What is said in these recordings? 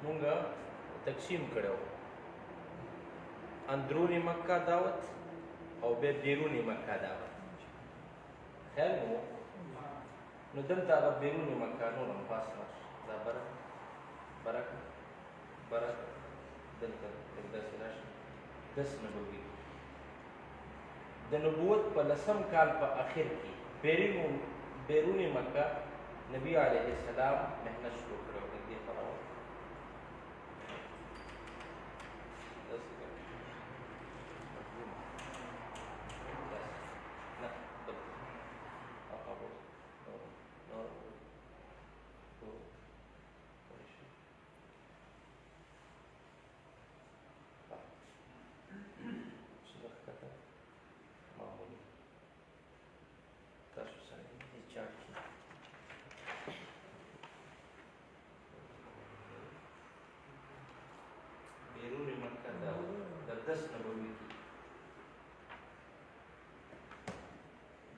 مونږ تقسیم کړو اندرونی مکه دعوت او بیا بیرونی مکه دعوت خیال مو نو دلته هغه بیرونی مکه نور هم پاس راشه دا برکه دلته داسې راشه دس نبوي د نبوت په 10 کال په اخر کې بیرونی مکه نبی علیه السلام محنت شروع کړو د دې فراو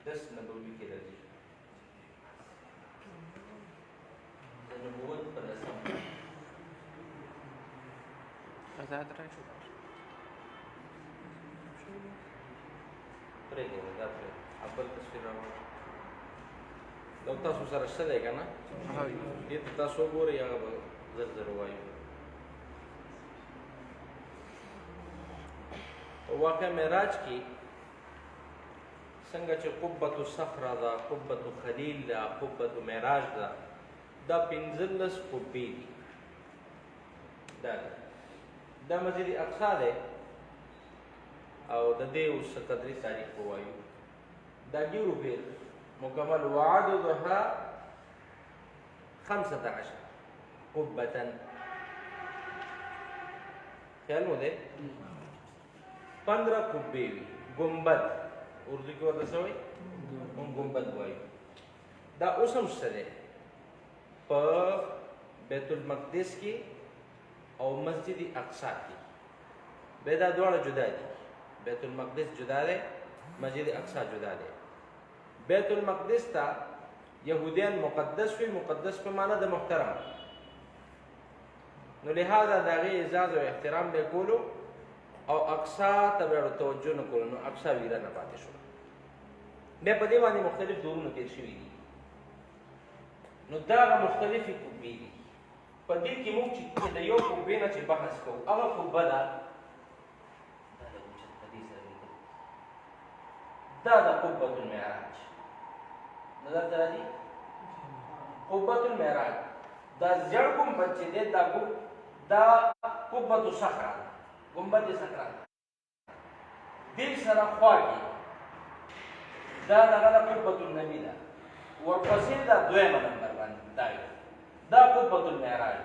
دس نبوي کې راځي د نبوت په 10 آزاد راشو پرېږدئ دا پرېږدئ اول تصویر راوړئ دا تاسو سره شته دی که نه دې ته تاسو وګورئ هغه به زر زر ووایو په واقع معراج کې څنګه چې قبة صخره ده قبة خلیل ده قبة معراج ده دا 15 قبې دي دا مسجد اقصی دی او د دې اوس قدرې تاریخ ووایو دا ډېرو بېل مکمل وعددها 15 قبة خیال مو دی 15 قبې وي ګنبد اردو کې ورته څه وایي هم ګنبد وایو دا اوس هم شته دی په بیت المقدس کې او مسجد اقصی کې بیا دا دواړه جدا دي بیت المقدس جدا دی مسجد اقصی جدا دی بیت المقدس ته یهودیان مقدس وي مقدس په معنا د محترم نو لهذا د هغې اعزاز او احترام به کولو او اقصی ته به توجه نه کولو نو اقصی ویرانه پاتې شو بیا په دې باندې مختلف دورونه تېر شوي دي نو دا هغه مختلفې قبې دي په دې کې موږ چې د یو قبې نه چې بحث کوو هغه قبه ده دا د قبة المعراج نظر ته راځي قبة المعراج دا زیړ ګمبد چې دی دا قبة صخره ګمبد صخره دې سره خوا کې دا دغه د قبة النبي ده ورپسې دا دویمه نمبر باندې دا قبة المعراج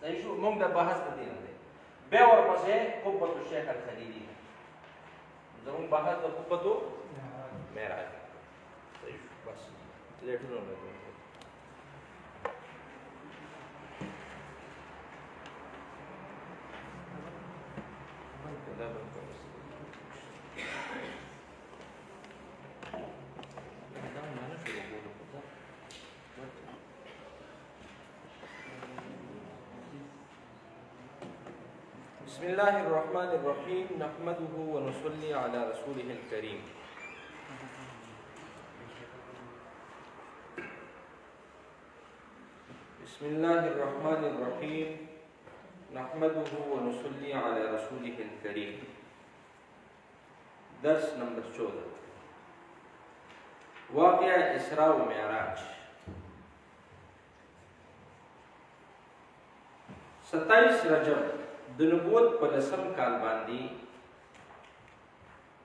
صحیح شو موږ د بحث ته دی نه دی بیا ورپسې قبة الشیخ الخلیلي ده زموږ بحث د قبة معراج صحیح شو بس لیټونه لګوي بسم الله الرحمن الرحيم نحمده ونصلي على رسوله الكريم بسم الله الرحمن الرحيم نحمده ونصلي على رسوله الكريم درس نمبر 14 واقع اسراء و معراج 27 رجب د نبوت په 10 کال باندې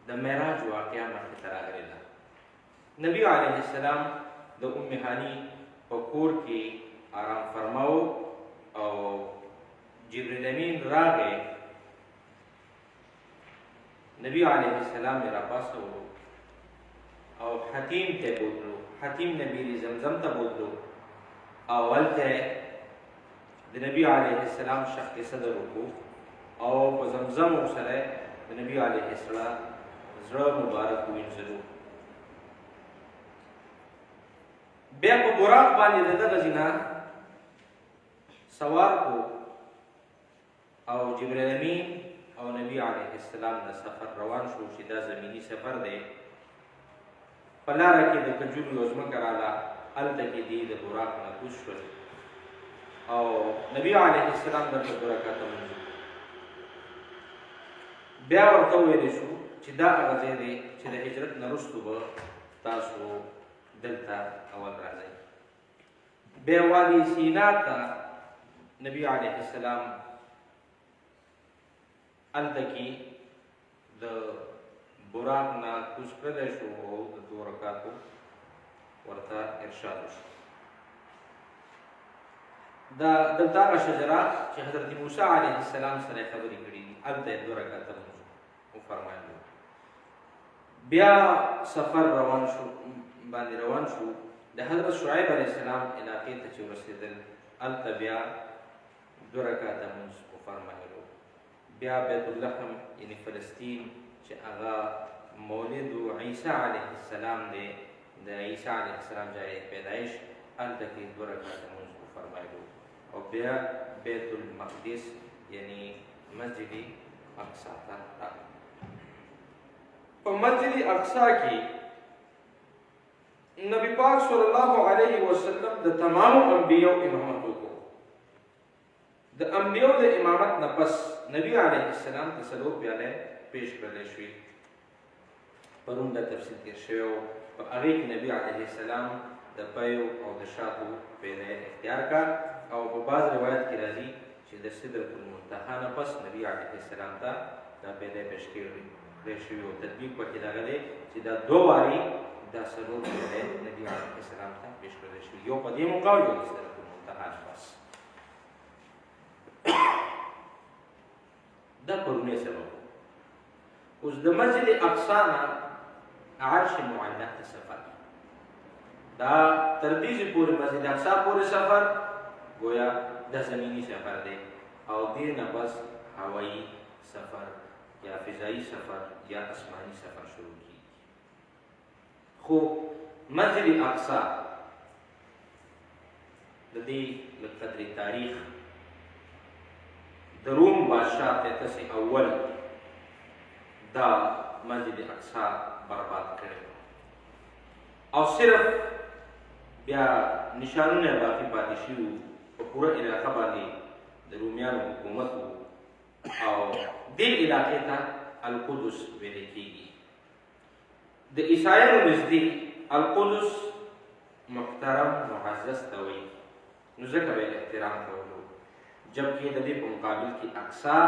د معراج واقعه مخکې ته راغلې ده نبی علیه السلام د ام هانی په کور کې آرام فرماو او جبرئیل امین راغی نبی علیه السلام را پاسو او حتیم ته بوتلو حتیم نبی زمزم ته بوتلو اول ته د نبی علیه السلام شق صدر وکړو او په زمزم سره د نبی علیه السلام زړه مبارک وینځلو بیا په براق باندې دغه ځینا سوار کو او جبرائیل امین او نبی علیه السلام د سفر روان شو چې دا زمینی سفر دی. په لاره کې د کجورو یو ځمکه راغله، هلته کې دوی د براق نه کوز شول او نبی علیه السلام دلته 2 رکعته لمونځ وکړو. بیا ورته وویلی شو چې دا هغه ځای دی چې د هجرت نه وروستو به تاسو دلته اول راځئ. بیا وادي سینا ته نبی علیه السلام هلته کې د براق نه کوز کړلی شو او د 2 رکعاتو ورته ارشاد وشو. دلته هغه شجره چې حضرت موسی علیه السلام سره یې خبرې کړي دي، هلته یې 2 رکعته لمونځ وفرمایلو. بیا سفر روان شو د حضرت شعیب علیه السلام علاقې ته چې ورسېدل، هلته بیا 2 رکعته لمونځ وفرمایلو. بیا بیت اللحم یعنې فلسطین چې هغه مولد عیسی علیه السلام دی، د عیسی علیه السلام ځای پیدایش، هلته کې 2 رکعته لمونځ وفرمایلو. او بیا بیت المقدس یعنی مسجد اقصی ته راغلو. په مسجد اقصی کې نبی پاک صلی الله علیه وسلم د تمامو انبیاء امامت وکړو. د انبیاء د امامت نه پس نبی علیه السلام ته 4 پیالې پیش کړلی شوې. پرون دا تفصیل تېر شوی و. په هغې کې نبی علیه السلام د پیو او د شاتو پیاله اختیار کړه او په بعض روایت کې راځي چې د سدرة المنتهی نه پس نبی علیه السلام ته دا پیاله پیش کړې شوې او تطبیق پکې دغه دی چې دا 2 وارې دا 4 پیالې نبی علیه السلام ته پیش کړلی شوې، یو په دې موقع او یو د سدرة المنتهی نه پس. دا پرونی سبب. اوس د مسجد اقصی نه عرش معلق ته سفر، دا تر دې پورې مسجد اقصی پورې سفر گویا د زمینی سفر دی او دې نه بس هوایي سفر یا فضایي سفر یا آسماني سفر شروع کیږي. خو مسجد اقصی د دې لږ قدرې تاریخ، د روم بادشاه تیتس اول دا مسجد اقصی برباد کړی او صرف بیا نشانونه باقي پاتې شوي په پوره علاقه باندې د رومیانو حکومت و او دې علاقې ته القدس ویل کېږي. د عیسایانو نږدې القدس محترم معزز ته وایي، نو ځکه به یې احترام کولو، جبکې د دې په مقابل کې اقصی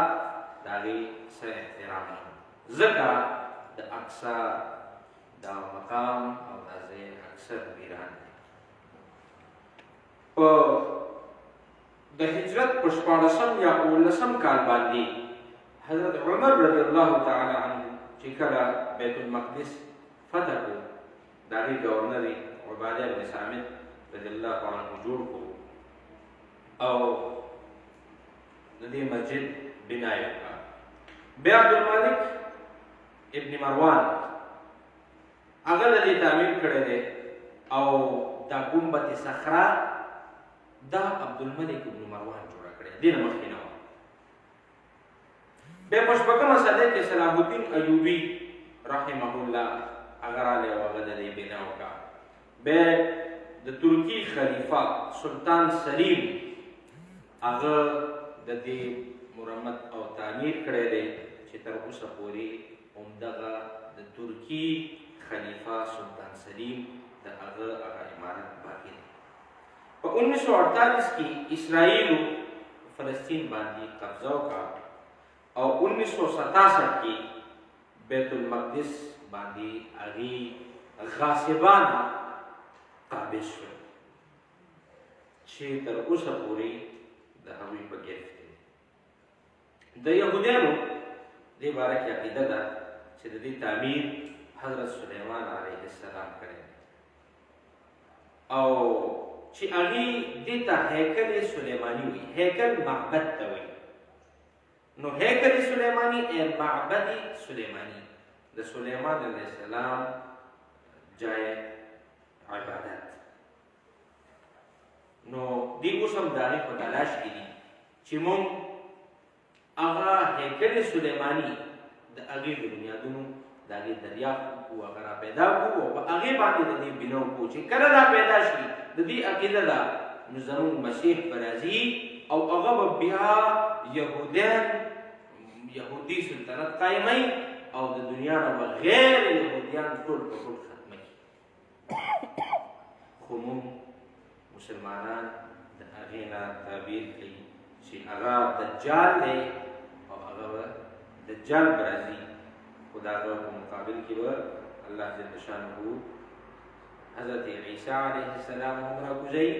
د هغې سره احترام نه، ځکه د اقصی دا مقام او دا ځای اکثر ویران دی. په د هجرت په 14 یا 19 کال باندې حضرت عمر رضی الله تعالی عنه چې کله بیت المقدس فتح کړو، د هغې ګورنر عباده بن صامت رضی الله عنه جوړ کړو او د دې مسجد بنا یې وکړه. بیا عبدالملک ابن مروان هغه د دې تعمیر کړی دی او دا ګنبد صخره دا عبدالملک ابن مروان جوړه کړې، دې نه مخکې نه وه. بیا په 14مه صدۍ کې صلاح الدین ایوبي رحمه الله هغه راغلی او هغه د دې بنا وکړه. بیا د ترکي خلیفه سلطان سلیم هغه د دې مرمت او تعمیر کړی دی چې تر اوسه پورې همدغه د ترکي خلیفه سلطان سلیم د هغه عمارت باقي دی. په 1948 کې اسرائیلو فلسطین باندې قبضه وکړه او 1967 کې بیت المقدس باندې هغې غاصبانه قابض شول چې تر اوسه پورې د هغوی په ګرفت کې دی. د یهودیانو دې باره کې عقیده ده چې د دې تعمیر حضرت سلیمان علیه السلام کړی او چې هغې دې ته هیکل سلیماني وایي، هیکل معبد ته وایي. نو هیکل سلیماني معبد سلیماني د سلیمان علیه السلام جای عبادت. نو دی اوس هم د هغې په تلاش کې دي چې موږ هغه هیکل سلیمانی د هغې د بنیادونو د هغې دریافت وکړو هغه را پیدا کړو او په هغې باندې د دې بنا وکړو چې کله را پیدا شي د دې عقیده ده نو زموږ مسیح به راځي او هغه به بیا یهودي سلطنت قایموي او د دنیا نه به غیر یهودیان ټول په ټول ختموي خو موږ مسلمانان د هغې نه تعبیر کوي چې هغه دجال دی او هغه به دجال به راځي خو د هغه په مقابل کې به الله جل شانه حضرت عیسی علیه السلام هم راکوزوي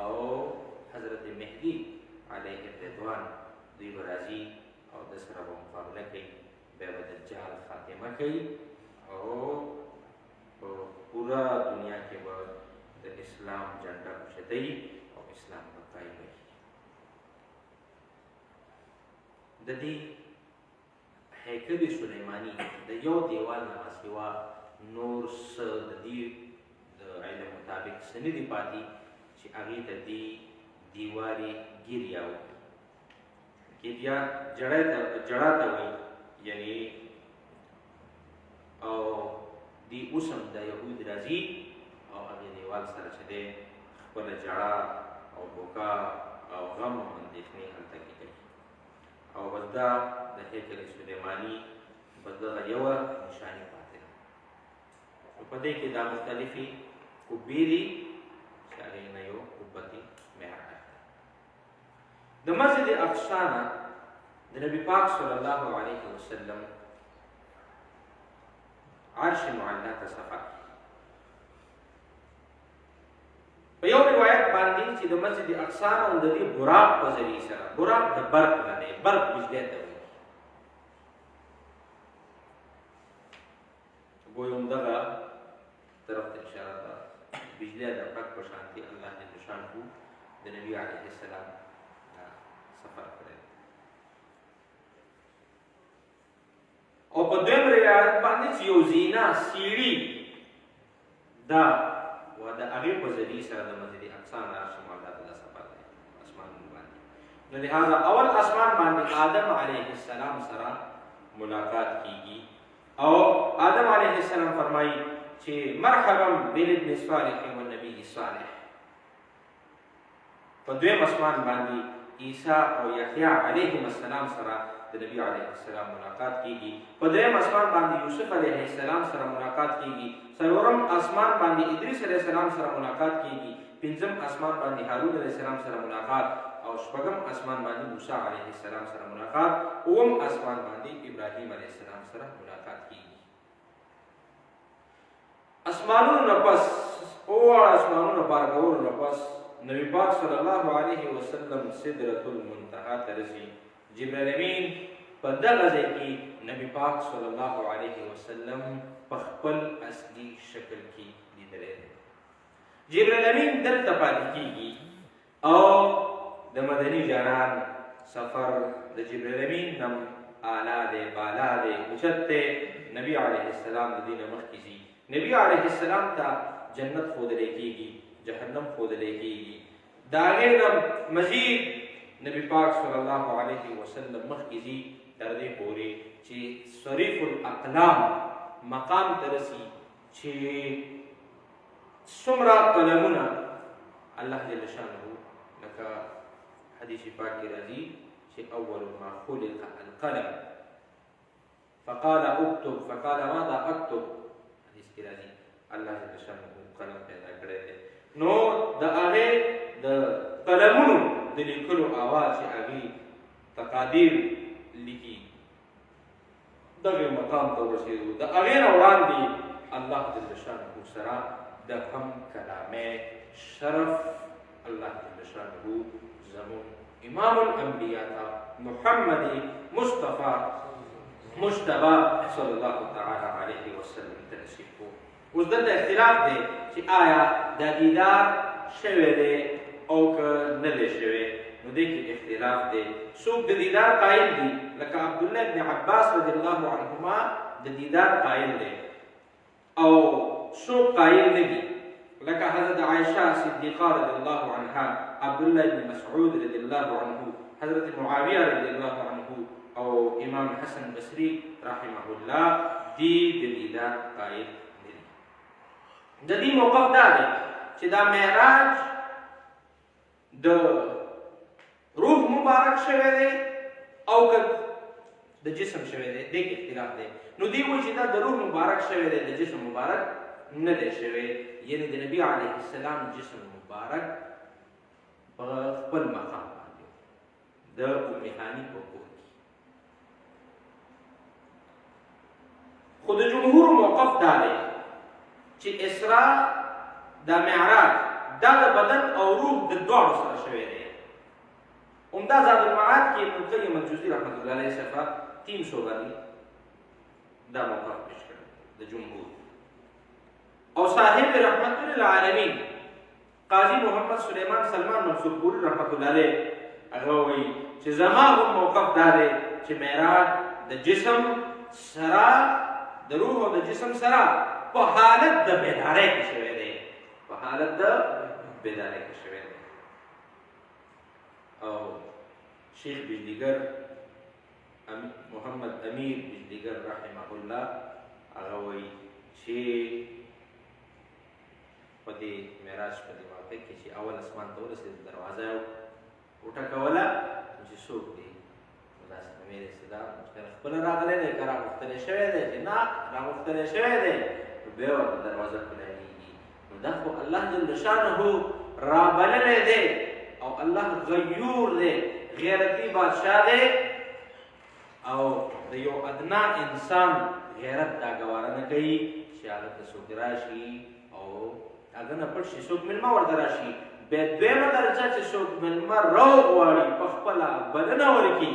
او حضرت مهدي علیه الرضوان دوی به راځي او د سره به مقابله کوي بیا به دجال خاتمه کوي او په پوره دنیا کې به د اسلام جنډه اوچتوي او اسلام به قایموي د دې هیکل سلیمانی د یو دیوال نه سوا نور څه د دې د علم مطابق څه نه دي پاتې چې هغې ته دې دیوارې ګیریا وکړي ګیریا جړا ته وایي یعنې او دې اوس هم د یهود راځي او هغې دیوال سره چې دی خپله جړا او بوکا او غم او اندېښنې هلته کې کوي او بس دا د هیکل سلیماني بس دغه یوه نشانې پاتې ده نو په دې کې دا مختلفې قبې دي چې هغې نه یو قبة معراج ده د مسجد اقصا نه د نبي پاک صلی الله علیه وسلم عرش معلا ته سفر په یو روایت باندې چې د مسجد اقصا نه د دې براق په ذریعې سره براق د برق نه دی برق بجلی ته وایي ګویا همدغه طرف ته اشاره ده بجلی د برق په شانتې الله جل شانه د نبي علیه السلام سفر کړی او په دویم روایت باندې چې یو زینه سیړي ده و د هغې په ذریعې سره د مسجد اقصا نه عرش معلا ته دا سفر دی اسمانونو باندې نو لهذا اول اسمان باندې آدم علیه السلام سره ملاقات کیږي او آدم علیه السلام فرمایي چې مرحبا بالابن الصالح والنبي الصالح په دویم اسمان باندې عیسی او یحیی علیهم السلام سره د نبی علیه السلام ملاقات کیږي په دریم اسمان باندې یوسف علیه السلام سره ملاقات کیږي څلورم اسمان باندې ادریس علیه السلام سره ملاقات کیږي پنځم اسمان باندې هارون علیه السلام سره ملاقات او شپږم اسمان باندې موسی علیه السلام سره ملاقات اوم اسمان باندې ابراهیم علیه السلام سره ملاقات کیږي اسمانونو نه پس او اسمانونو پار کولو نه پس نبی پاک صلی الله علیه وسلم سدرۃ المنتهى ته رسي جبرائیل امین په دغه ځای کې نبی پاک صلی الله علیه وسلم په خپل اصلي شکل کې لیدلی دی جبرائیل امین دلته پاتې کېږي او د مدني جانان سفر د جبرائیل امین نم اعلی دی بالا دی اوچت دی نبی علیه السلام د دې نه مخکې ځي نبی علیه السلام ته جنت ښودلی کېږي جهنم ښودلی کېږي د هغې نه مزید نبی پاک صلی الله علیه وسلم مخکې ځي تر دې پورې چې صریف الاقلام مقام ته رسي چې څومره قلمونه الله جل شانه لکه حدیث پاک کې راځي چې اول ما خلق القلم فقال اكتب فقال ماذا اكتب حدیث کې راځي الله جل شانه قلم پیدا کړی دی نو د هغې د قلمونو د لیکلو آواز چې هغې تقادیر لیکي دغې مقام ته ورسېدو د هغې نه وړاندې الله جل شانه سره د هم کلامه شرف الله جل شانه زمون امام الانبیاء محمد مصطفى مجتبى صلی الله تعالی علیه وسلم ترسیب کو اوس دلته اختلاف دی چې آیا دا دیدار شوی دی او که نه دی شوی نو دې کې اختلاف دی څوک د دیدار قایل دي لکه عبدالله ابن عباس رضی الله عنهما د دیدار قایل دی او څوک قایل نه دي لکه حضرت عائشہ صدیقہ رضی اللہ عنها، عبداللہ بن مسعود رضی اللہ عنہ، حضرت معاویہ رضی اللہ عنہ او امام حسن بصری رحمه الله دی دلیلات قائل دي. د دې موقف دا دی چې دا معراج د روح مبارک شوی دی او که د جسم شوی دی، دې کې اختلاف دی. نو دی وایي چې دا د روح مبارک شوی دی، د جسم مبارک نه دی شوی، یعنی د نبي علیه السلام جسم مبارک په خپل مقام باندې د ام هاني په کور کې. خو د جمهور موقف دا دی چې اسراء د معراج دا د بدن او روح د دواړو سره شوی دی. عمده زاد المعاد کې ابن القیم الجوزي رحمة الله علیه صفحه 300 باندې دا موقف پیش کړی د جمهور. او صاحب رحمت للعالمین قاضی محمد سلیمان سلمان منصور پوری رحمت الله علیه هغه وایي چې زما هم موقف دا دی چې معراج د جسم سره د روح او د جسم سره په حالت د بیدارۍ کې شوی دی، په حالت د بیدارۍ کې شوی دی. او شیخ بجلیگر محمد امیر بجلیگر رحمه الله هغه وایي چې په دې معراج په دې واقع کې چې اول اسمان ته ورسېد، دروازه یې وټکوله چې څوک دی؟ داسې نبي علیه السلام خپله راغلی دی که راغوښتلی شوی دی؟ چې نه راغوښتلی شوی دی. نو بیا ورته دروازه کلاهېږي. نو دا خو الله جل شانه رابللی دی او الله غیور دی، غیرتي بادشاه دی او د یو ادنا انسان غیرت دا ګواره نه کوي چې هغه ته څوک راشي او هغه نه پټ شي، څوک مېلمه ورته راشي. بیا دویمه درجه چې څوک مېلمه راوغواړي په خپله بلنه ورکړي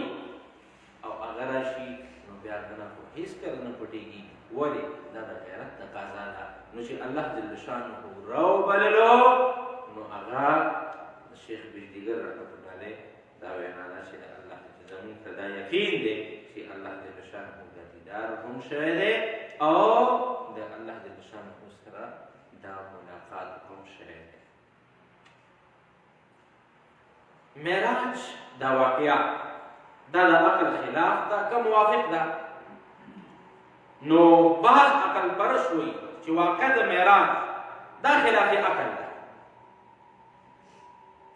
او هغه راشي، نو بیا هغه نه خو هېڅکله نه پټېږي. ولې؟ دا د غیرت تقاضا ده. نو چې الله جل شانه راوبللو نو هغه د شیخ بجلیگر رحمت الله علیه دا وینا ده چې الله زموږ ته دا یقین دی چې الله جل شانه د دیدار هم شوی دی او د الله جل شانه سره دا ملاقات هم شوی دی. معراج دا واقعه دا د عقل خلاف ده که موافق ده؟ نو بعض عقل پرست وایي چې واقع د معراج دا خلاف عقل ده.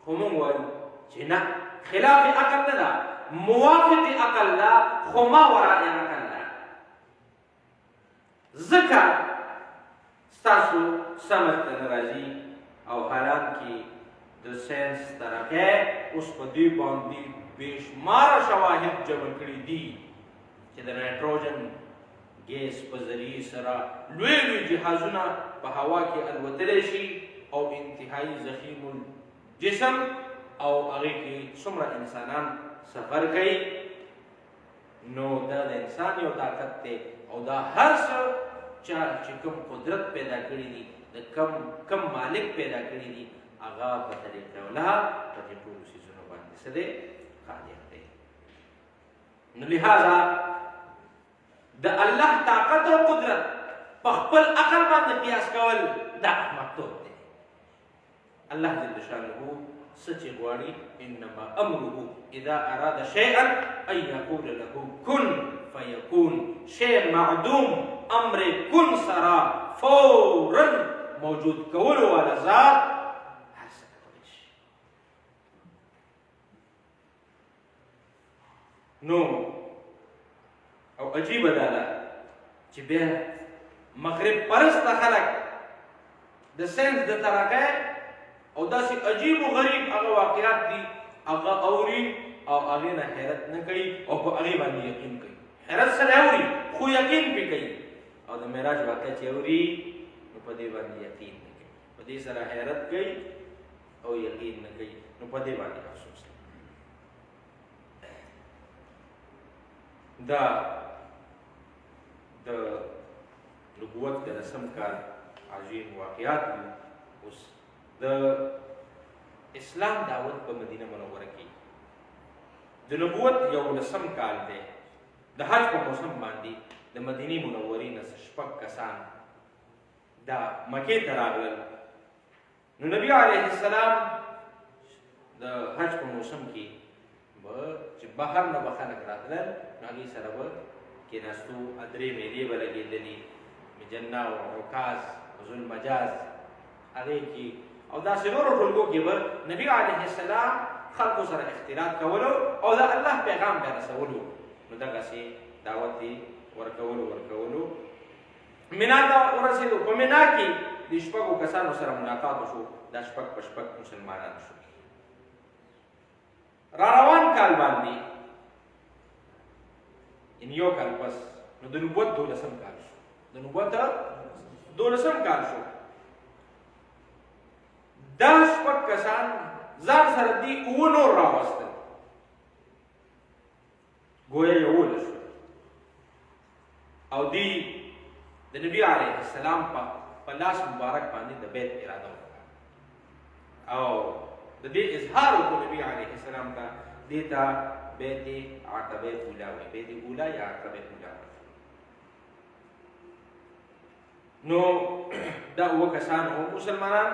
خو موږ وایو چې نه، خلاف عقل نه ده، موافق عقل ده، خو ما وراء عقل ده. ځکه ستاسو سمج ته نه راځي او حالان کې د ساینس ترقۍ اوس په دې باندې بېشماره شواهد جمع کړي دي چې د نایټروجن ګیس په ذریعې سره لوی لوی جهازونه په هوا کې الوتلی شي او انتهایي ضخیم الجسم او هغې کې څومره انسانان سفر کوي. نو دا د انسان یو طاقت دی او دا هر څه چې کوم قدرت پیدا کړي دي، د کم مالک پیدا کړي دي، هغه په طریق الله په دې ټولو څیزونو باندې څه دی؟ قادر دی. نو لہذا د الله طاقت او قدرت په خپل عقل باندې قیاس کول دا احمقتوب دی. الله جل شانه څه چې غواړي انما امره اذا اراد شیئا ان یقول له کن فیکون. شی معدوم امر کن سره فورا موجود کولو والا ذات هر څه کولی شي. نو او عجیبه دا ده چې بیا مغرب پرسته خلک د ساینس د ترقۍ او داسې عجیب و غریب هغه واقعات دي هغه اوري او هغې نه حیرت نه کوي او په هغې باندې یقین کوي. حیرت سره اوري خو یقین پې کوي، او د معراج واقع چې اوري نو په دې باندې یقین نه کوي، په دې سره حیرت کوي او یقین نه کوي، نو په دې باندې افسوس دی. دا د نبوت د لسم کال عظیم واقعات دي. اوس د اسلام دعوت په مدینه منوره کې د نبوت یو لسم کال دی. د حج په موسم باندې د مدینې منورې نه شپږ کسان دا مکې ته راغلل نو نبی علیه السلام د حج په موسم کې به چې بهر نه به خلک راتلل نو هغوی سره به کېناستو درې میلې به لګېدلې مجنه او عکاز ذوالمجاز هغې کې او داسې نورو ټولګو کې به نبي علیه السلام خلکو سره اختلاط کولو او د الله پیغام به رسولو نو دغسې دعوت یې ورکولو منا ته ورسېدو په منا کې د شپږو کسانو سره ملاقات وشو دا شپږ په شپږ مسلمانان شو را روان کال باندې یعنې یو کال پس نو د نبوت 12 کال شو د نبوت 12 کال شو دا شپږ کسان ځان سره دي اووه نور راوستل ګویا 11 شو او دی د نبی علیه السلام په لاس مبارک باندې د بیت اراده وکړه او د دې اظهار وکړو نبی علیه السلام ته دې ته بیت عقبه اوله وایي بیت اوله یا عقبه اوله نو دا اووه کسان هم مسلمانان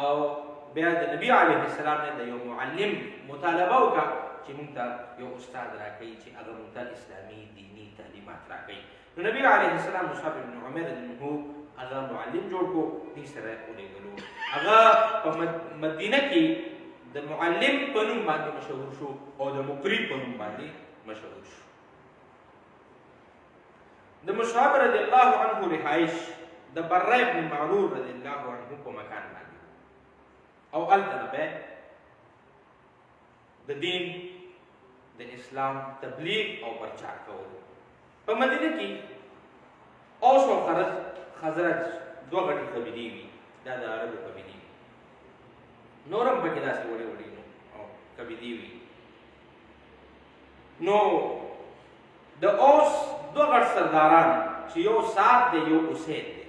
او بیا د نبی علیه السلام نه د یو معلم مطالبه وکړه چې موږ ته یو استاد راکړي چې هغه موږ ته اسلامي دیني تعلیمات راکړي نو نبی علیه السلام مصعب بن عمیر رضی هغه معلم جوړ کړو دې سره ولېږلو هغه په مدینه کې د معلم په نوم باندې مشهور شو او د مقری په نوم باندې مشهور شو د مصعب رضی الله عنه رهایش د بره ابن معرور رضی الله عنه په مکان باندې او هلته به د دین د اسلام تبلیغ او پرچار کول په مدینه کې اوس او خزرج دوه غټې قبیلې وي دا د عربو قبیلې وي نورم پکې داسې وړې وړې او قبیلې وي نو د اوس دوه غټ سرداران چې یو سعد دی یو اسید دی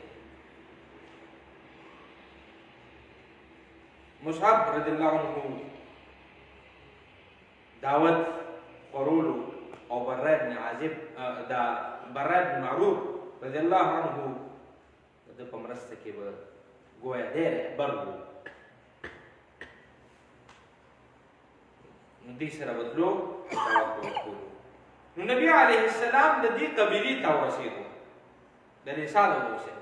مصعب رضی الله عنه دعوت قرولو او بره ابن عازب دا بره ابن معروف رضی الله عنه د په مرسته کې به ګویا دی رهبر و نو دې سره به تلو دعوت به ورکولو نو نبي علیه السلام د دې قبیلې ته ورسېدو د نسال او اوسېد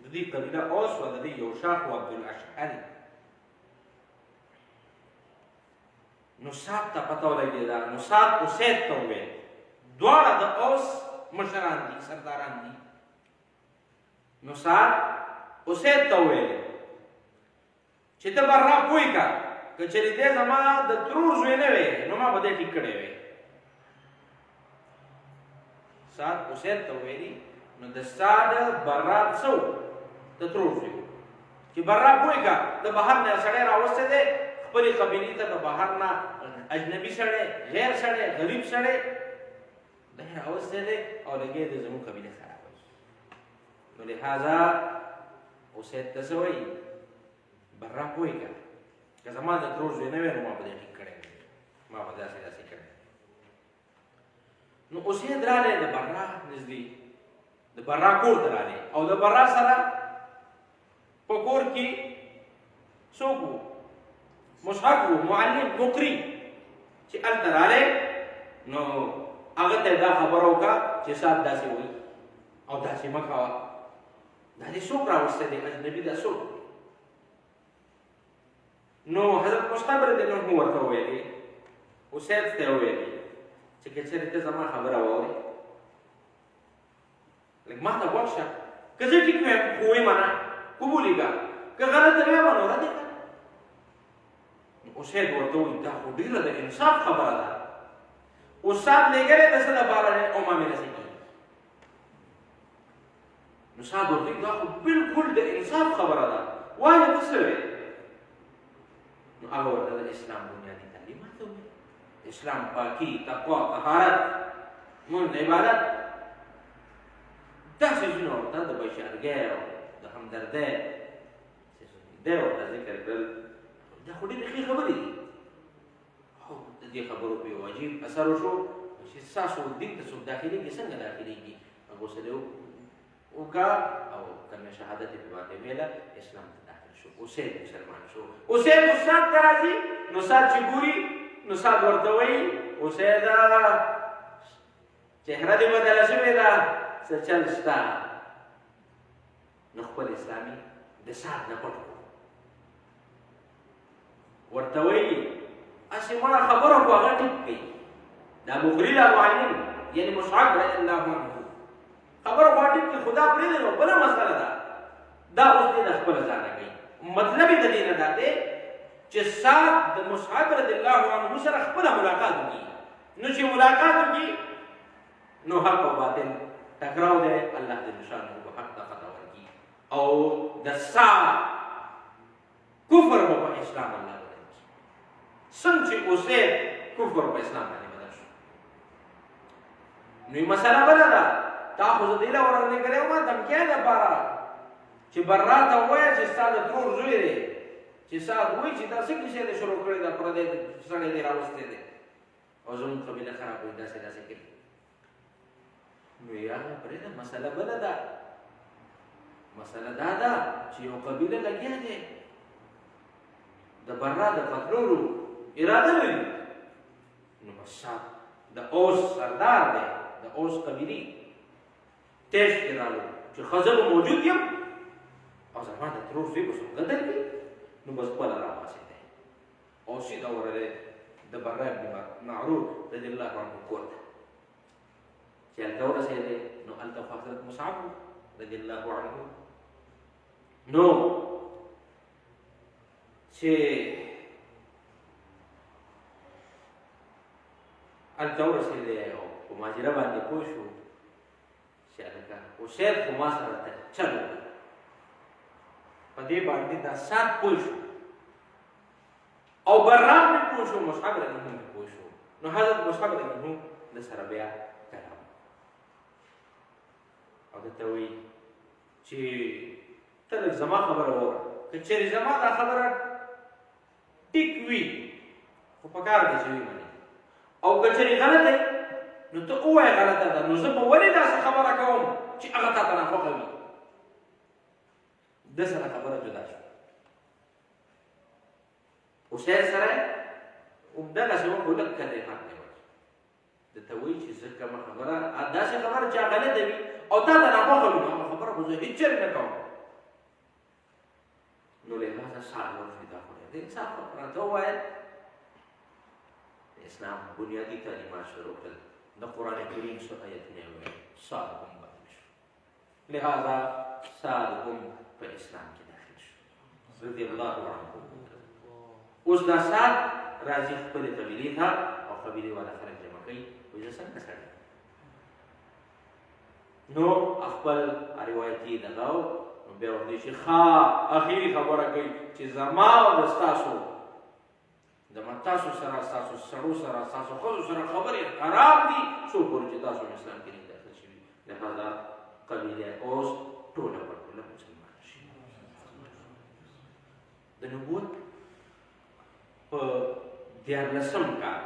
د دې قبیله اوس و د دې یو شاخ و عبدالاشهل نو سعد ته پته ولګېده نو سعد اسید ته وویل دواړه د اوس مشران دي سرداران دي نو سعد اسید ته وویل چې ته بر را پوی کا که چېرې دی زما د ترور زوی نه وی نو ما به دی ټیک کړی وی سعد اسید ته وویلي نو د سعد بر را څه و د ترور زوی چې بر را پوی کا د بهر نه سړی راوستی دی خپلې قبیلې ته د بهر نه اجنبي سړی غیر سړی غریب سړی دی راوستی دی او لګی دی زموږ قبیله خرابوي نو لهذا اسید ته څه وایي بر را پوی کا که زما د ترور زوی نه وی نو ما به دی ټیک کړی ما به داسې داسې کړی نو اسید راغلی د برا نږدې د برا کور ته راغلی او د برا سره په کور کې څوک و مصعب و معلم مقري چې هلته راغلی نو هغه ته دا خبره وکړه چې سعد داسې وایي او داسې مه کوه دا دې څوک راوستی دی اجنبي دا څوک نو حضرت مصعب رضی الله عنه ورته وویلې اسید ته وویلې چې که چېرې ته زما خبره واورې لږ ما ته غوږ شه که زه ټیک ویم خو ومنه قبولېږه که غلطه ویمه نو ردې کړه اسید ورته وویل دا خو ډېره د انصاف خبره ده استاد لېږلی د څه لپاره دی او ما مې نسې کېږي نو سعد ورته ویل دا خو بلکل د انصاف خبره ده وایه ته څه ویې نو هغه ورته د اسلام بنیادي تعلیمات وویل اسلام پاکی تقوا طهارت مونږ عبادت داسې څیزونه ورته د بشرګۍ او د همدردۍ دی ورته ذکر کړل دا خو ډېرې ښې خبرې دي او د دې خبرو په یو عجیب اثر وشو چې ستاسو دین ته څوک داخلېږي څنګه داخلېږي هغه ورسره وکړه او کلمه شهادت یې پرې باندې ویله اسلام ته داخل شو شو اسید مسلمان شو اسید استاد ته راځي نو استاد چې ګوري نو استاد ورته وایي اسیده چهره دې بدله شوې ده څه چل شته نو خپل اسلامي د سات نه پټ ورته وایي هسې مړه خبره خو هغه ټیک کوي دا بخاري د معلم یعنی مصعب رضی الله عنه خبره خو ټیک کوي خدا پرېږدي نو بله مسله ده دا اوس دې د خپله ځانه کوي مطلب یې د دې نه دا دی چې سات د مصعب رضی الله عنه سره خپله ملاقات وکړي نو چې ملاقات وکړي نو حق او باطل ټکراو دی الله دې نشانه په حق ته فتح ورکړي او د سات کفر به په اسلام الله بدل شي څنګه چې اوسې کفر په اسلام باندې بدل شو نو مسله بله ده تا خو زه دې له وړاندې کړی وم دمکیه دپاره چې برا ته ووایه چې ستا د ترور زوی دی چې سات وایي چې دا څه کیسې دې شروع کړې ده پردی سړی دې راوستی دی او زموږ قبیله خرابوي داسې داسې کوي نو یاره پرېږده مسله بله ده مسله دا ده چې یو قبیله لګیا دی د برا د قتلولو اراده لري نو بس سات د اوس سردار دی د اوس قبیلې تیش کې رالو چې ښځه به موجود یم او زما د ترور زوی به څوک قتل کړي نو بس خپله راپاڅېدی او سیده ورغلی د برا ابن معروف رضی الله عنه کور ته چې هلته ورسېدی نو هلته خو حضرت مصعب رضی الله عنه نو چې هلته ورسېدی او په ماجره باندې پوه شو چې هلکه اسید خو ما سره چل وکړ په دې باندې دا سات پوه شو او برام مې پوه شو مصعب رضی الله مې پوه شو نو حضرت مصعب رضی الله د سره بیا کلام او درته وایي چې ته لږ زما خبره واوره که چېرې زما دا خبره ټیک وي خو په کار دی چې وي منې او که چېرې غلطه وي نو ته ووایه غلطه ده نو زه به ولې داسې خبره کوم چې هغه تا ته ناخوښه وي ده سره خبره جدا شوه اسید سره همدغسې وکړو لږ کلی حق دی درته وایي چې زه کومه خبره داسې خبره چې هغه غلطه وي او تا ته ناخوښه وي نو هغه خبره خو زه هېڅ چېرې نه کوم نو لهذا سات ورته دا خو د انصاف راته ووایه د اسلام بنیادي تعلیمات شروع کړل د قرآن کریم څو آیتونه یې وویل سات هم بدل شو لهذا سات هم په اسلام کې داخل شو رضی الله عنه اوس دا سات راځي خپلې قبیلې ته او قبیلې والا خلک جمع کوي وایي زه څنګه سړی نو خپل روایتي دغه نو بیا ورته شي ښه اخري خبره کوي چې زما او د ستاسو تاسو سره ستاسو سړو سره ستاسو ښځو سره خبرې خراب دي څو پورې چې تاسو اسلام کې نه داخل شوي لهذا قبیله اوس ټوله پر ټوله مسلمان شي د نبوت په 14 کال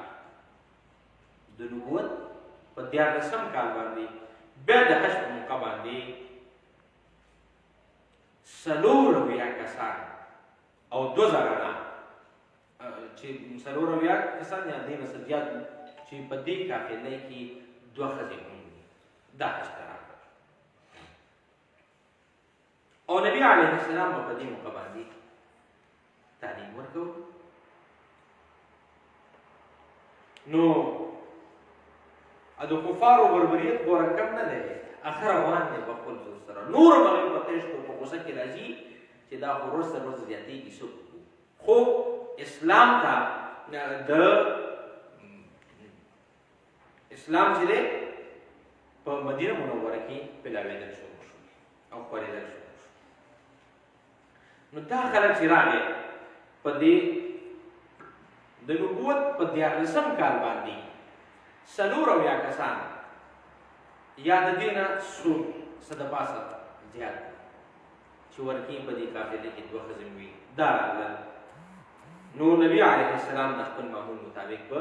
د نبوت په 14 کال باندې بیا د حج په موقع باندې 4 کسان او 2000 نه چې 4 کسان یا دې نه زیات چې په دې قافلې کې 2 ښځې هم دا حج ته راغلل او نبي علیه السلام په دې موقع باندې تعلیم ورکړ نو د کفارو بربریت ګوره کم نه دی اخر روان دی په خپل زور سره نور هغوی په تېش په غوسه کې راځي چې دا خو ورځ تر ورځې زیاتېږي څوک خو اسلام ته د اسلام چې دی په مدینه منوره کې پلاوېدل شروع شو او خپرېدل شروع شو نو دا خلک چې راغی په دې د نبوت په 14 کال باندې 4 کسان یا د دې نه څه د پاسه زیات چې ورکې په دې قافلې کې 2 ښځې وي دا راغلل نو نبي علیه السلام د خپل معمول مطابق په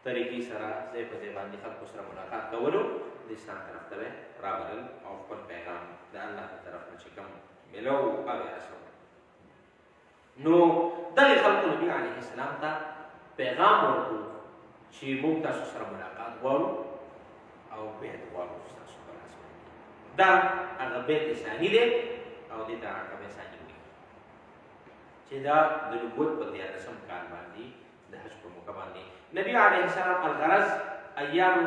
طریقې سره ځای په ځای باندې خلکو سره ملاقات کولو د اسلام طرف ته راغلل او خپل پیغام د الله طرف نه چې کوم ملو هغه رسول نو دغه خلکو نبی علیه السلام ته پیغام ورکړو چې موږ تاسو سره ملاقات غواړو او بیعت غواړو ستاسو په لاس باندې. دا هغه بیعت ثاني دی او دې ته عقبه ثاني وایي چې دا د نبوت په 13 کال باندې د حج په موقع باندې نبی علیه السلام الغرض ایام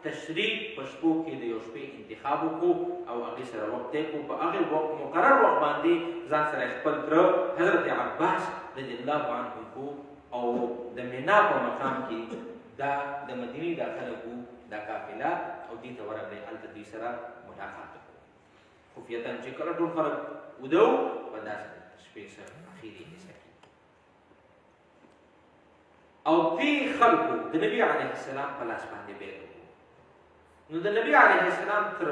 تشریق په شپو کې د یو شپې انتخاب وکړو او هغې سره وخت تېر کړو. په هغې مقرر وخت باندې ځان سره خپل تره حضرت عباس رضی الله عنه کو او د مینا په مقام کې دا د مدینې دا خلک وو دا قافله او دې ته ورغلې هلته دوی سره ملاقات وکړو خفیتاً چې کله ټول خلک وده وو په داسې شپې سره اخري حصه کې او دې خلکو د نبي علیه السلام په لاس باندې بیعت وکړو. نو د نبی علیه السلام تر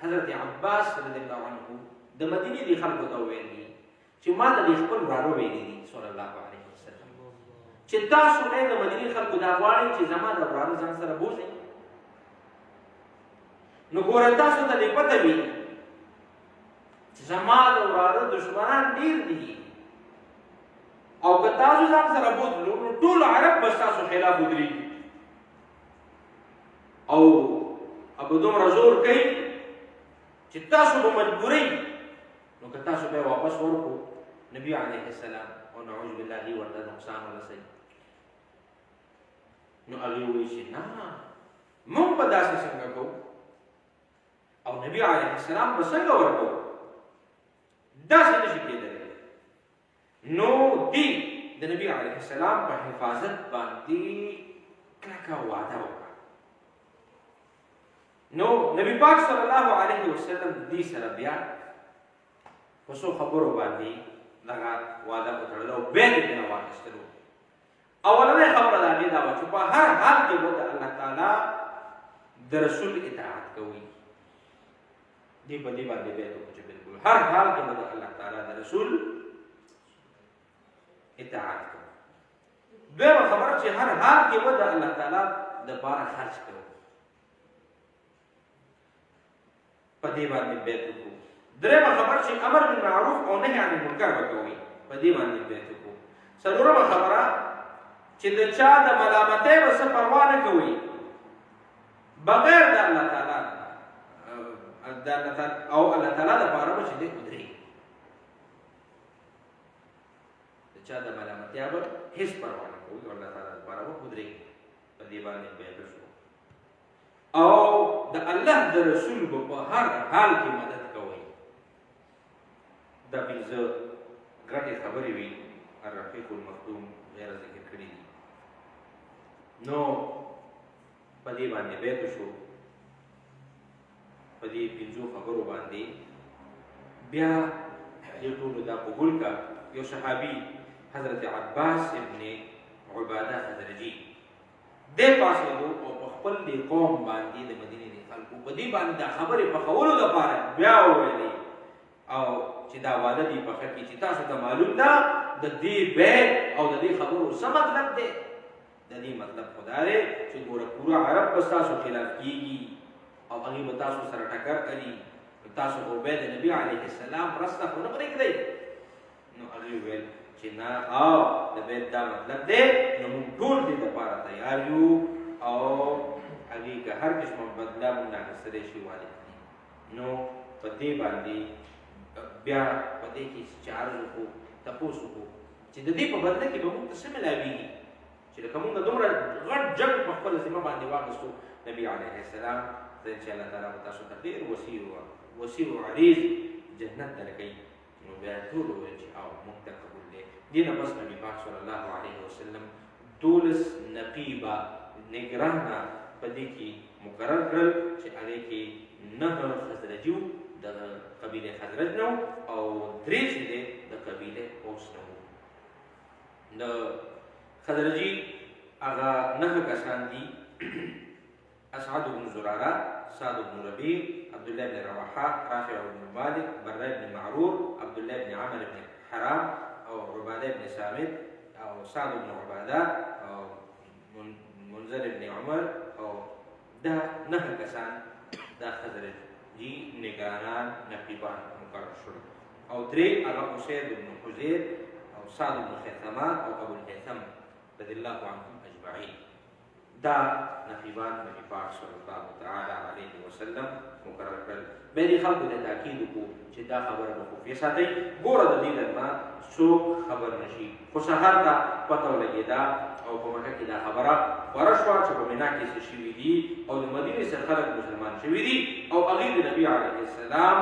حضرت عباس رضی الله عنه د مدینې دې خلکو ته ویلي چې ما د دې خپل وراره ویلي دي صلی الله علیه وسلم چې تاسو د مدینې خلکو دا غواړئ چې زما د وراره ځان سره بوځئ. نو ګوره تاسو ته دې پته وي چې زما د وراره دشمنان ډېر دي او که تاسو ځان سره بوتلو نو ټول عرب به ستاسو خلاف ودرېږي او ابو دومره زور کوي چې تاسو به مجبورئ. نو که تاسو به واپس ورکړو نبي علیه السلام او نعوذ بالله ورته نقصان ورسوي. نو هغې وایي چې نه موږ به داسې څنګه کوو او نبي علیه السلام به څنګه ورکوو داسې نشي کېدلی. نو دی د نبي علیه السلام په حفاظت باندې کلکه وعده وکړه. نو نبی پاک صلی الله علیه وسلم دې سره بیا په څو خبرو باندې دغه وعده وتړله او بیا دې نه واخیستلو. اولنۍ خبره د هغې دا وه چې په هر حال کې به د الله تعالی د رسول اطاعت کوئ. دې په دې باندې بیعت وکړو چې بلکل هر حال کې به د الله تعالی د رسول اطاعت کوو. دویمه خبره چې هر حال کې به د الله تعالی دپاره خرچ کوو. په دې باندې بیعت وکړو. درېیمه خبره چې امر بالمعروف او نهي عن المنکر به کوئ. په دې باندې بیعت وکړو. څلورمه خبره چې د چا د ملامتۍ به څه پروا نه کوئ بغیر د الله تعالی او الله تعالی دپاره به چې دی ودرېږي. د چا د ملامتیا به هېڅ پروا نه کوئ او الله تعالی دپاره به ودرېږي. په دې باندې بیعت وشو. او د الله د رسول به په هر حال کې مدد کوئ. دا پنځه ګټې خبرې وي الرفیق المختوم غیر ذکر کړي دي. نو په دې باندې بیعت وشو. په دې پنځو خبرو باندې بیا دې ټولو دا قبول کړه. یو صحابي حضرت عباس ابن عباده خزرجي دې پاسېدو او په خپل دې قوم باندې د مدینې د خلکو په دې باندې دا خبرې پخولو لپاره بیا وویلې او چې دا وعده دې پخه کړي چې تاسو ته معلوم ده د دې بیعت او د دې خبرو څه مطلب دی. د دې مطلب خدا دی چې ګوره پوره عرب به ستاسو خلاف کېږي او هغې به تاسو سره ټکر کوي. تاسو خو بیا د نبي علیه السلام رسته خو نه پرېږدئ. نو هغې وویل چې نه او د بیت دا مطلب دی نو موږ ټول دې دپاره تیار یو او هغې که هر قسمه بدله موږ نه اخیستلی شي واده کړي. نو په دې باندې بیا په دې کې چې عرض وکړو تپوس وکړو چې د دې په بدله کې به موږ ته څه ملاویږي چې لکه موږ دومره غټ جنګ په خپله ذمه باندې واخیستو. نبي علیه السلام زه انشاءالله تعالی به تاسو ته ډېر وسیع و عریض جنت درکوي. نو بیا ټول وویل چې او موږ ته قبول دی. دې نه پس نبي پاک صلی الله علیه وسلم 12 نقیبه نګرانه په دې کې مقرر کړل چې هغې کې 9 خزرجي وو د قبیلې خزرج نه او 3 چې دی د قبیلې اوس نه وو. د خزرجي هغه 9 کسان دي: اسعد بن زراره، سعد بن ربيع، عبد الله بن رواحه، رافع بن مالك، براء بن معرور، عبد الله بن عمرو بن حرام او عباده بن سامت او سعد بن عباده او منذر بن عمر او دا 9 کسان دا خزرجي نگرانان نقیبان مقرر شول. او 3 هغه اسید بن حزیر او سعد بن خیثمه او ابو الهیثم رضی الله عنهم اجمعین دا نقیبان نبی پاک صلی الله تعالی علیه وسلم مقرر کړل بیا دې خلکو ته تاکید وکړو چې دا خبره به خفیه ساتئ ګوره د دې نه څوک خبر نشي خو سهار ته پته ولګېده او په مکه کې دا خبره خوره شوه چې په مینا کې څه شوي دي او د مدینې څخه خلک مسلمان شوي دي او هغوی د نبي علیه السلام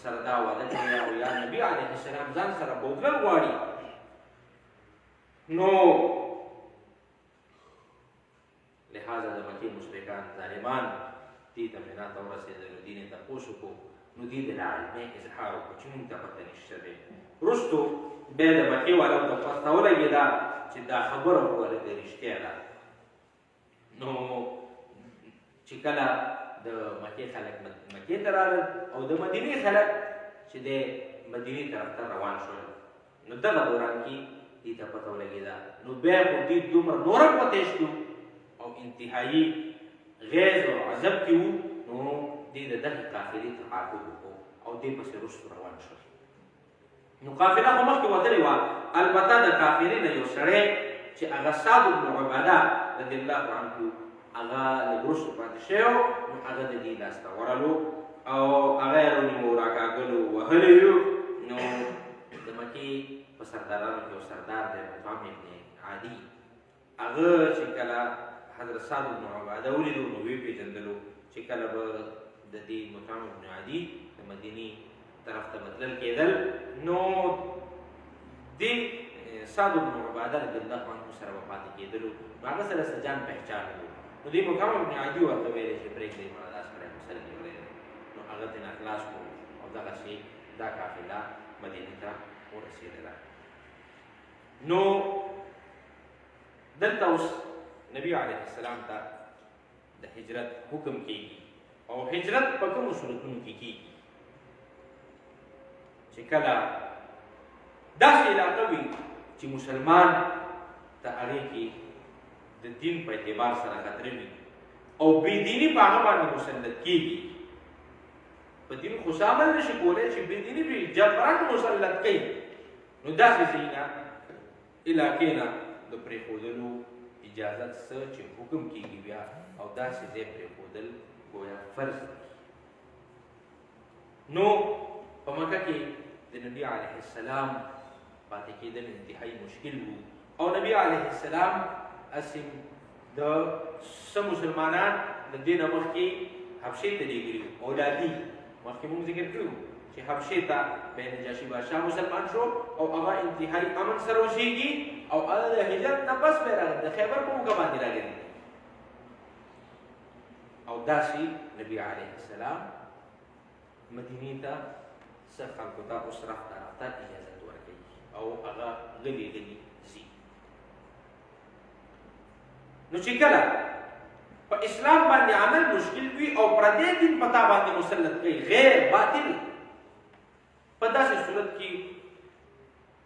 سره دا وعده کړې او یا نبي علیه السلام ځان سره بوتلل غواړي نو لہذا د مکې مشرکان ظالمان دې ته مینا ته ورسېدل دین یې تپوس وکړو نو دې د ناعلمۍ اظهار وکړو چې موږ ته پته نشته دی وروستو بیا د مکې والاو ته پته ولګېده چې دا خبره خو هلته رښتیا ده نو چې کله د مکې خلک مکې ته راغلل او د مدینې خلک چې د مدینې طرف ته روان شول نو دغه دوران کې دې ته پته ولګېده نو بیا خو دې دومره نور هم پتې شو او انتهایی غیظ او عذب کې وو نو دې د دغې قافلې تعاقب وکړو او دې پسې وروستو روان شول نو قافله خو مخکې وتلې وه البته د قافلې نه یو سړی چې هغه سعد بن عباده رضی الله عنه هغه لږ وروسته پاتې شوی نو هغه د دې لاسته ورغلو او هغه یې رونیو راکاږلو وهلی یو نو د مکې په سردارانو کې یو سردار دی مطعم ابن عدي هغه چې کله حضرت سعد بن عباده ولیدو نو ویې پېژندلو چې کله به د دې مطعم ابن عدي د مدینې طرف ته بدلل کېدل نو دې سعد بن عباده رضی الله عنه سره به پاتې کېدلو نو هغه سره څه جان پهچان و نو دې مطعم ابن عدي ورته ویلې چې پرېږدئ ما دا سړی مسله نیولی دی نو هغه ترېنه خلاص کړو او دغسې دا قافله مدینې ته ورسېدله نو دلته اوس نبی علیه السلام ته د هجرت حکم کېږي او هجرت په کومو صورتونو کې کېږي چې کله داسې علاقه وي چې مسلمان ته هغې کې د دین په اعتبار سره خطرې وي او بېدیني په هغه باندې مسلط کېږي په دین خو عمل نشي کولی چې بېدیني پرې جبران مسلط کوي نو داسې ځای نه علاقې نه د پرېښودلو اجازت څه چې حکم کېږي بیا او داسې ځای پرېښودل گویا فرض دی نو په مکه کې د نبي علیه السلام پاتې کېدل انتهایی مشکل وو او نبي علیه السلام اسې د څه مسلمانان د دې نه مخکې حبشې ته لېږلي وو اولادي مخکې موږ ذکر کړي وو چې حبشې ته بیا نجاشي بادشاه مسلمان شو او هغه انتهایی امن سره اوسېږي او هغه د هجرت نه پس بیا راغلی د خیبر په موقع باندې راغلی او داسې نبي علیه السلام مدینې ته څه خلکو ته اوس رخته رخته اجازت ورکوي او هغه غلي غلي ځي نو چې کله په اسلام باندې عمل مشکل وي او پردی دین په تا باندې مسلط کوي غیر باطل په داسې صورت کې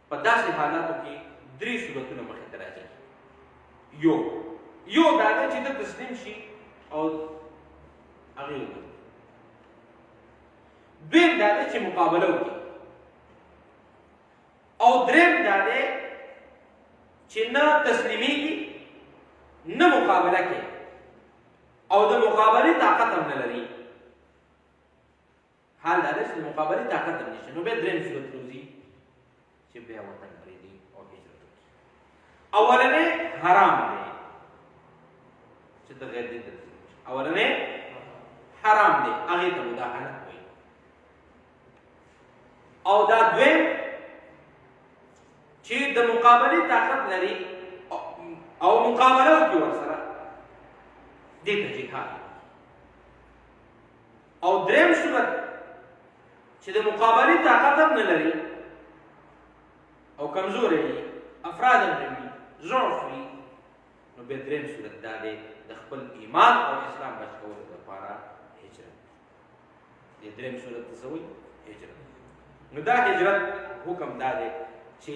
په داسې حالاتو کې درې صورتونه مخې ته راځي یو دا دی چې ته تسلیم شي او هغې وګوري دویم دا دی چې مقابله وکړي او دریم دا دی چې نه تسلیمیږي نه مقابله کوي او د مقابلې طاقت هم نه لري حال دا دی چې د مقابلې طاقت هم نشته نو بیا دریم صورت روځي چې بیا وطن پرېږدي او هجرت وکړي اولنی حرام دی چې ته غیر دین ته تسلیم شي اولنی حرام دی هغې ته مداهنت وایي او دا دویم چې د مقابلې طاقت لري او مقابله وکړي ورسره دې ته جهاد او دریم صورت چې د مقابلې طاقت هم نه لري او کمزوری وي افراد هم نه وي ضعف وي نو بیا دریم صورت دا دی د خپل ایمان او اسلام بچ کولو لپاره هجرت دې دریم صورت ته څه وایي هجرت نو دا هجرت حکم دا دی چې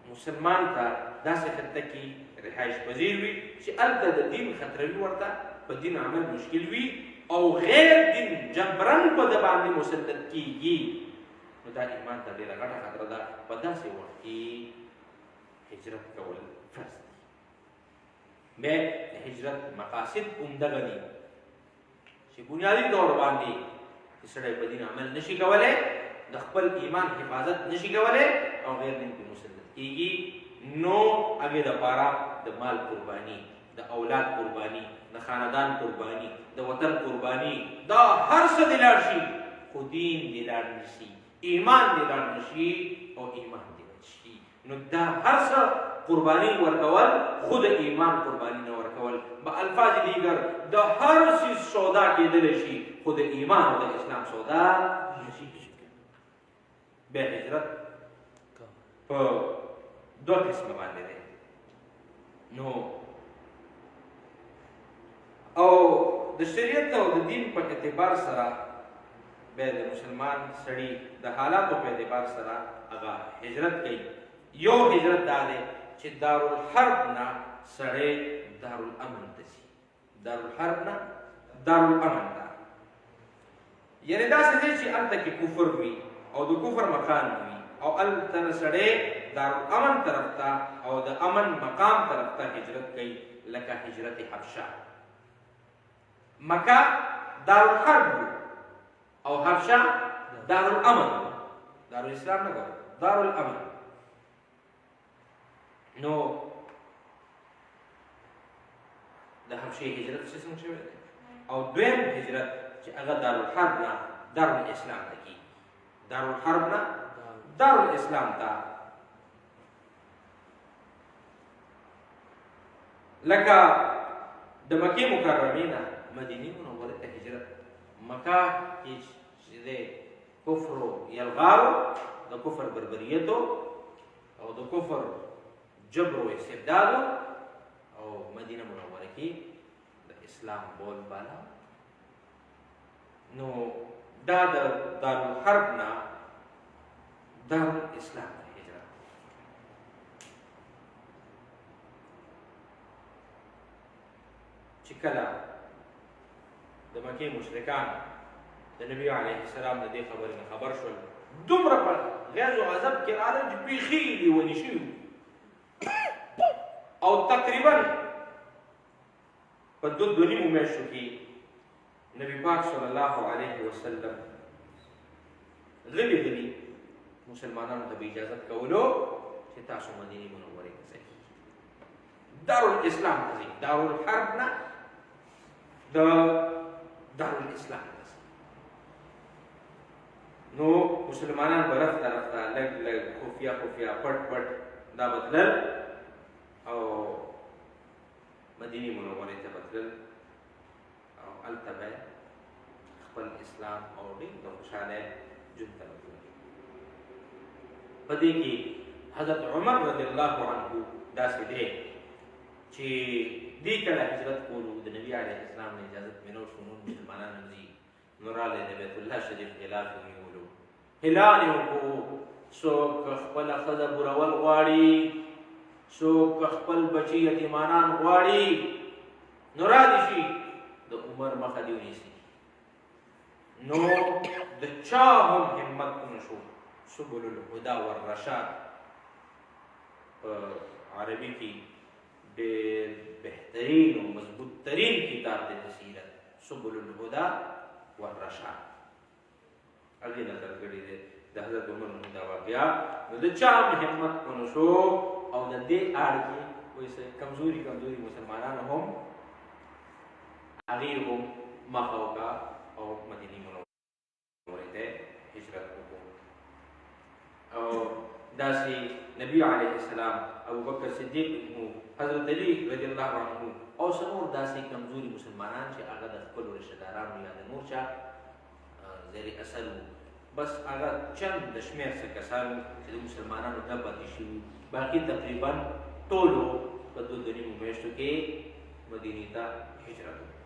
مسلمان ته داسې خطه کې رهایش پذیر وي چې هلته د دین خطره وي ورته په دین عمل مشکل وي او غیر دین جبرن په د باندې مسلط کېږي نو نو دا ایمان ته ډېره غټه خطره ده. په داسې وخت کې هجرت کول فرض دي. بیا د هجرت مقاصد همدغه دي چې بنیادي طور باندې چې سړی په دین عمل نشي کولی، د خپل ایمان حفاظت نشي کولی او غیر دین کې مسلط کېږي، نو هغې دپاره د مال قرباني، د اولاد قرباني، د خاندان قرباني، د وطن قرباني، دا هر څه دې لاړ شي خو دین دې لاړ نه شي، ایمان دې لاړ نه شي او ایمان دې بچ شي. نو دا هر څه قرباني ورکول خو د ایمان قرباني نه ورکول. به الفاظ دیگر د هر څیز سودا کېدلی شي خو د ایمان او د اسلام سودا نشي. بیا هجرت په دوه قسمه باندې دی. نو او د شریعت او د دین په اعتبار سره بیا د مسلمان سړي د حالاتو په اعتبار سره هغه هجرت کوي. یو هجرت دا دی چې دارالحرب نه سړی دارالامن ته ځي. دارالحرب نه دارالامن ته، یعنې داسې دی چې هلته کې کفر وي او د کفر مکان وي او هلته نه سړی دارالامن طرف ته او د امن مقام طرف ته هجرت کوي، لکه هجرت حبشه. مکه دارالحرب او حبشه دارالامن، دارالاسلام نه ګورو، دارالامن. نو د حبشې هجرت څه څنګه شوی دی؟ او دویم هجرت چې هغه دارالحرب نه دارالاسلام ته کېږي. دارالحرب نه دارالاسلام ته، لکه د مکې مکرمې نه مدینې منورې ته هجرت. مکه کې چې دی کفر یلغارو، د کفر بربریتو او د کفر جبر و استبدادو، او مدینه منوره کې د اسلام بول بالا. نو دا د دارالحرب نه دارالاسلام ته هجرت. چې کله د مکې مشرکان د نبی علیه السلام د دې خبرې نه خبر شول، دومره په غیظ و غضب کې راغلل چې بیخي لیوني شوي او تقریبا په دوه نیمو میاشتو کې نبی پاک صلی الله علیه وسلم غلي مسلمانانو ته به اجازت کولو چې تاسو مدینې منورې ته ځئ، دارالاسلام ته ځئ، دارالحرب نه د دارالاسلام ته ځئ. نو مسلمانان به رفته رفته لږ لږ خفیه خفیه پټ پټ دا به تلل او مدینې منورې ته به تلل او هلته به خپل اسلام او ډېر د خوشحالۍ ژوند ته به تلل. په دې کې حضرت عمر رضی الله عنه داسې دی چې دې کله هجرت کولو د نبي علیه السلام نه اجازت مېلو شو، نور مسلمانان هم ځي، نو راغلی د بیت الله شریف خلاف ونیولو، هلال یې وکړو. څوک خپله ښځه بورول غواړي، څوک خپل بچي یتیمانان غواړي، نو رادې شي د عمر مخه دې ونیسي. نو د چا هم همت ونه شو. سبل الهدى والرشاد په عربي کې ډېر بهترین او مضبوط ترین کتاب دی د سیرت، سبل الهدى والرشاد. هغې نقل کړی دی د حضرت عمر نه دا واقعه. نو د چا هم همت ونه شو او د دې اړ کې کوئی کمزوري مسلمانان هم هغې هم مخه وکړه او مدینې منورې ته هجرت وکړو. او داسې نبی علیه السلام، ابوبکر صدیق، حضرت علی رضی الله عنه او څلور داسې کمزوري مسلمانان چې هغه د خپلو رشته دارانو یا د نور چا زیر اثر وو، بس هغه چند د شمېر څه کسان چې د مسلمانانو نه پاتې شوي، باقي تقریبا ټولو په دوه نیمو میاشتو کې مدینې ته هجرت وکړو.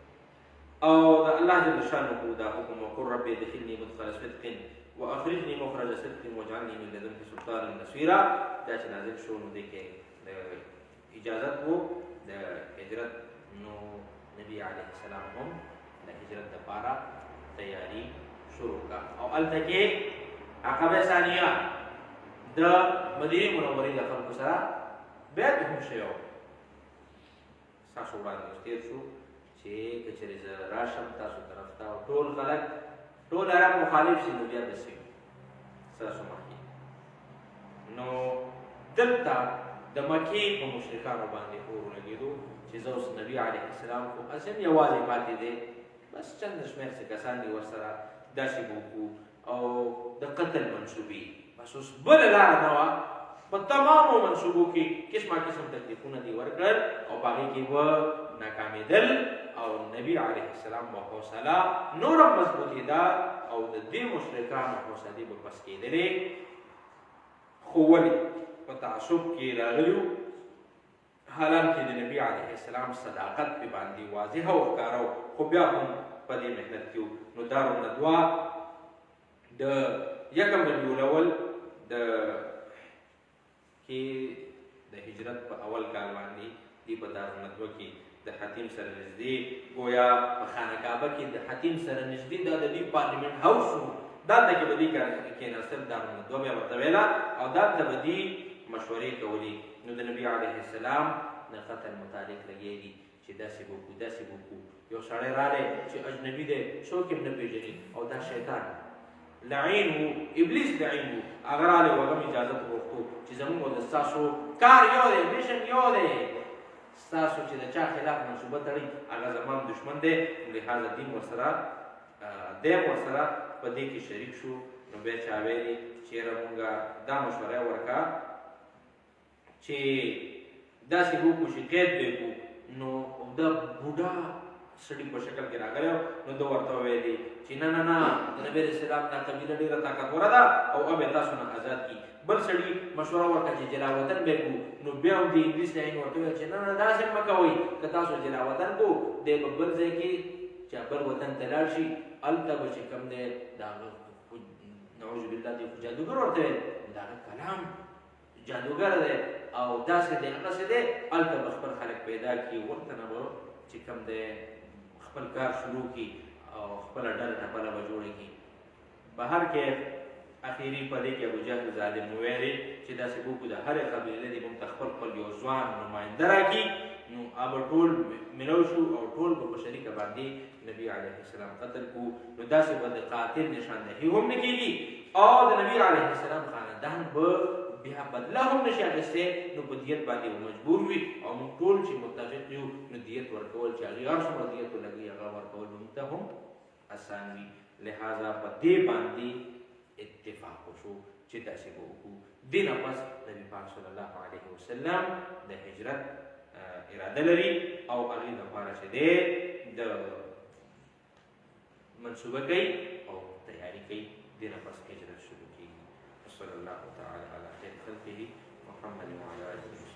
او د الله جل شانه دا حکم وقل رب ادخلني مدخل صدق واخرجني مخرج صدق واجعلني من لدنك سلطانا نصيرا. دا چې نازل شو نو دې کې د اجازت وو د هجرت. نو نبی علیه السلام هم د هجرت لپاره تیاری شروع کړه او هلته کې عقبه ثانیه د مدینه منورې د خلکو سره بیعت هم شوی و. ستاسو وړاندې تېر شو چې که چېرې زه راشم تاسو طرف ته او ټول خلک ټول عرب مخالف شي نو بیا داسې وي ستاسو مخکې. نو دلته د مکې په مشرکانو باندې اور ولګېدو چې زه اوس نبي علیه السلام خو هسې هم یوازې پاتې دی، بس چند شمېر څه کسان دي ورسره داسې به وکړو او د قتل منصوبې بس اوس بله لاره نه وه. په تمامو منصوبو کې قسمه قسم تکلیفونه دې ورکړل او په هغې کې به ناکامېدل او نبي علیه السلام به حوصله نور هم مضبوطېده او د دې مشرکانو حوصلې به پس کېدلې. خو ولې په تعصب کې راغلي وو، حالانکې د نبي علیه السلام صداقت پې باندې واضح او ښکاره و، خو بیا هم په دې محنت کې وو. نو دارالندوه د یکم ربیع الاول کې د هجرت په اول کال باندې دې په دارالندوه کې د حتیم سره نږدې ګویا په خانه کعبه کې د حتیم سره نږدې دا د دوی پارلیمنټ هاوس و، دلته کې به دوی کېناستل، دارالندوه به یې ورته ویله او دلته به دوی مشورې کولې. نو د نبي علیه السلام د قتل متعلق لګیا دي چې داسې به وکړو داسې به وکړو. یو سړی راغی چې اجنبي دی، څوک یې نه پېژني او دا شیطان لعین و، ابلیس لعین و، هغه راغلی و هغه م اجازت وغوښتو چې زموږ او د ستاسو کار یو دی، میشن یو دی، ستاسو چې د چا خلاف منصوبه تړئ هغه زما دشمن دی، لهذا دین ورسره دی ورسره په دې کې شریک شو. نو بیا چا ویلي چې یاره مونږ دا مشوره یې ورکړه چې داسې به وکړو چې قید به یې کړو. نو د بوډا سړي په شکل کې راغلی نو ده ورته وویلې چې نه نه نه د نبي علیه السلام دا قبیله ډېره طاقتوره ده او اب یې تاسو نه آزاد کړي. بل سړي مشوره ورکړه چې جلا وطن به یې کړو. نو بیا هم د انګلیس لعین ورته وویل چې نه نه داسې مه کوئ، که تاسو جلا وطن کړو دی به بل ځای کې چې بل وطن ته لاړ شي هلته به چې کوم دی د هغه نعوذ بالله دی خو جادوګر ورته ویل د هغه کلام جادوګر دی او داسې دی هغسې دی، هلته به خپل خلک پیدا کړي، ورته نه به چې کوم دی خپل کار شروع کړي او خپله ډله ټپله به جوړه کړي. بهر کې اخري په دې کې ابوجهل ظالم وویلې چې داسې به وکړو د هرې قبیلې دې موږ ته خپل خپل یو ځوان نماینده راکړي. نو هغه ټول ملو شو او ټول به په شریکه باندې نبي علیه السلام قتل کړو. نو داسې به د قاتل نشاندهي هم نه کېږي او د نبي علیه السلام خاندان به بیا بدله هم نشي اخیستی، نو په دیت باندې به مجبور وي او موږ ټول چې متفق یو نو دیت ورکول چې هغې هر څومره دیت ولګي هغه ورکول به موږ ته هم اسان وي. لهذا په دې باندې اتفاق وشو چې داسې به وکړو. دې نه پس نبي پاک صلی الله علیه وسلم د هجرت اراده لري او هغې دپاره چې دی د منصوبه کوي او تیاري کوي. دې نه پس هجرت شروع کېږي. صلی الله تعالی علی خیر خلقه محمد وعلى آله وسلم.